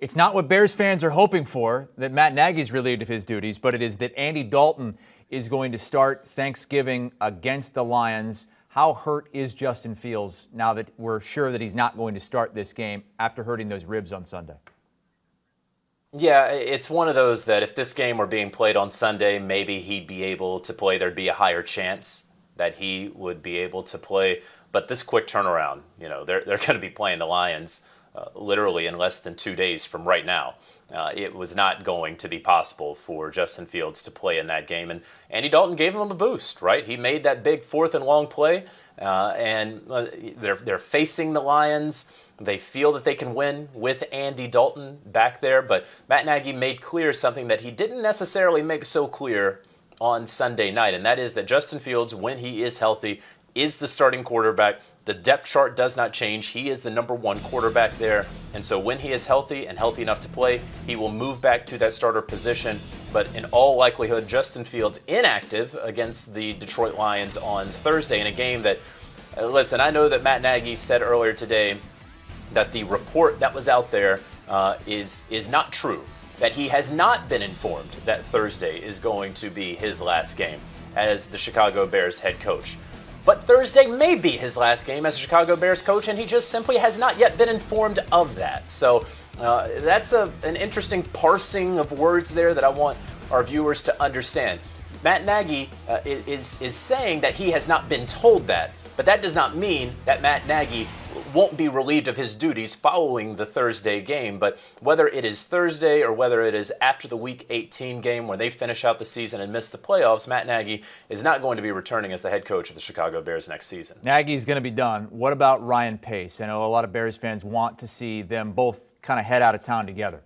It's not what Bears fans are hoping for, that Matt Nagy's relieved of his duties, but it is that Andy Dalton is going to start Thanksgiving against the Lions. How hurt is Justin Fields now that we're sure that he's not going to start this game after hurting those ribs on Sunday? Yeah, it's one of those that if this game were being played on Sunday, maybe he'd be able to play. There'd be a higher chance that he would be able to play. But this quick turnaround, they're going to be playing the Lions literally in less than 2 days from right now. It was not going to be possible for Justin Fields to play in that game. And Andy Dalton gave him a boost, right? He made that big 4th and long play, and they're facing the Lions. They feel that they can win with Andy Dalton back there. But Matt Nagy made clear something that he didn't necessarily make so clear on Sunday night, and that is that Justin Fields, when he is healthy, is the starting quarterback. The depth chart does not change. He is the number 1 quarterback there. And so when he is healthy and healthy enough to play, he will move back to that starter position. But in all likelihood, Justin Fields inactive against the Detroit Lions on Thursday in a game that, listen, I know that Matt Nagy said earlier today that the report that was out there is not true, that he has not been informed that Thursday is going to be his last game as the Chicago Bears head coach. But Thursday may be his last game as a Chicago Bears coach, and he just simply has not yet been informed of that. So that's an interesting parsing of words there that I want our viewers to understand. Matt Nagy is saying that he has not been told that, but that does not mean that Matt Nagy won't be relieved of his duties following the Thursday game. But whether it is Thursday or whether it is after the Week 18 game where they finish out the season and miss the playoffs, Matt Nagy is not going to be returning as the head coach of the Chicago Bears next season. Nagy's going to be done. What about Ryan Pace? I know a lot of Bears fans want to see them both kind of head out of town together.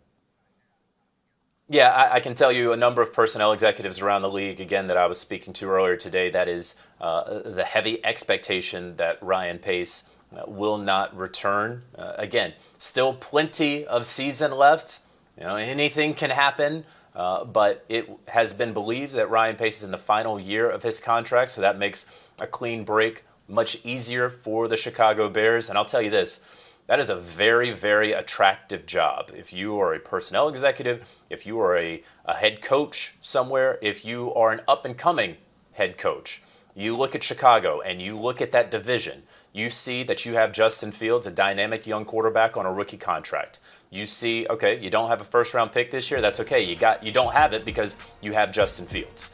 Yeah, I can tell you a number of personnel executives around the league, again, that I was speaking to earlier today, that is the heavy expectation that Ryan Pace will not return. Again, still plenty of season left. Anything can happen, but it has been believed that Ryan Pace is in the final year of his contract, so that makes a clean break much easier for the Chicago Bears. And I'll tell you this, that is a very, very attractive job. If you are a personnel executive, if you are a head coach somewhere, if you are an up-and-coming head coach, you look at Chicago and you look at that division, you see that you have Justin Fields, a dynamic young quarterback on a rookie contract. You see, okay, you don't have a first-round pick this year. That's okay. You don't have it because you have Justin Fields.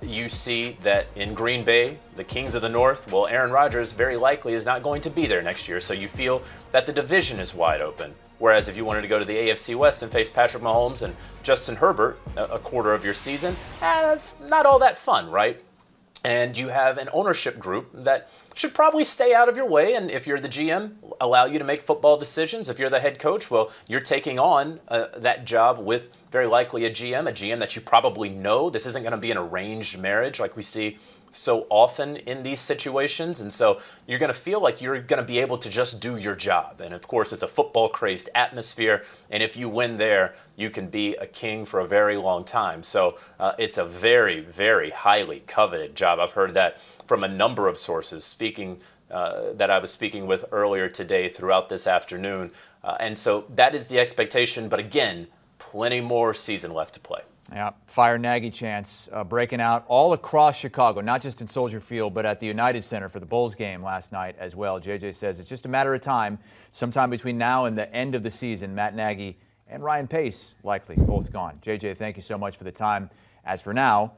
You see that in Green Bay, the Kings of the North, well, Aaron Rodgers very likely is not going to be there next year. So you feel that the division is wide open. Whereas if you wanted to go to the AFC West and face Patrick Mahomes and Justin Herbert a quarter of your season, that's not all that fun, right? And you have an ownership group that should probably stay out of your way. And if you're the GM, allow you to make football decisions. If you're the head coach, well, you're taking on that job with very likely a GM that you probably know. This isn't going to be an arranged marriage like we see so often in these situations. And so you're going to feel like you're going to be able to just do your job. And of course, it's a football-crazed atmosphere. And if you win there, you can be a king for a very long time. So it's a very, very highly coveted job. I've heard that from a number of sources that I was speaking with earlier today throughout this afternoon. And so that is the expectation. But again, plenty more season left to play. Yeah, Fire Nagy chants breaking out all across Chicago, not just in Soldier Field, but at the United Center for the Bulls game last night as well. JJ says it's just a matter of time. Sometime between now and the end of the season, Matt Nagy and Ryan Pace likely both gone. JJ, thank you so much for the time. As for now,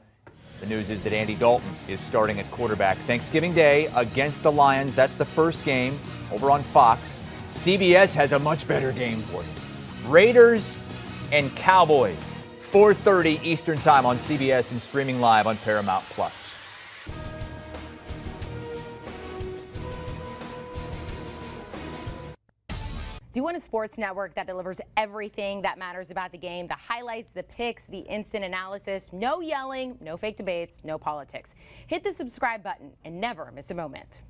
the news is that Andy Dalton is starting at quarterback Thanksgiving Day against the Lions. That's the first game over on Fox. CBS has a much better game for you. Raiders and Cowboys. 4:30 Eastern Time on CBS and streaming live on Paramount+. Do you want a sports network that delivers everything that matters about the game? The highlights, the picks, the instant analysis, no yelling, no fake debates, no politics. Hit the subscribe button and never miss a moment.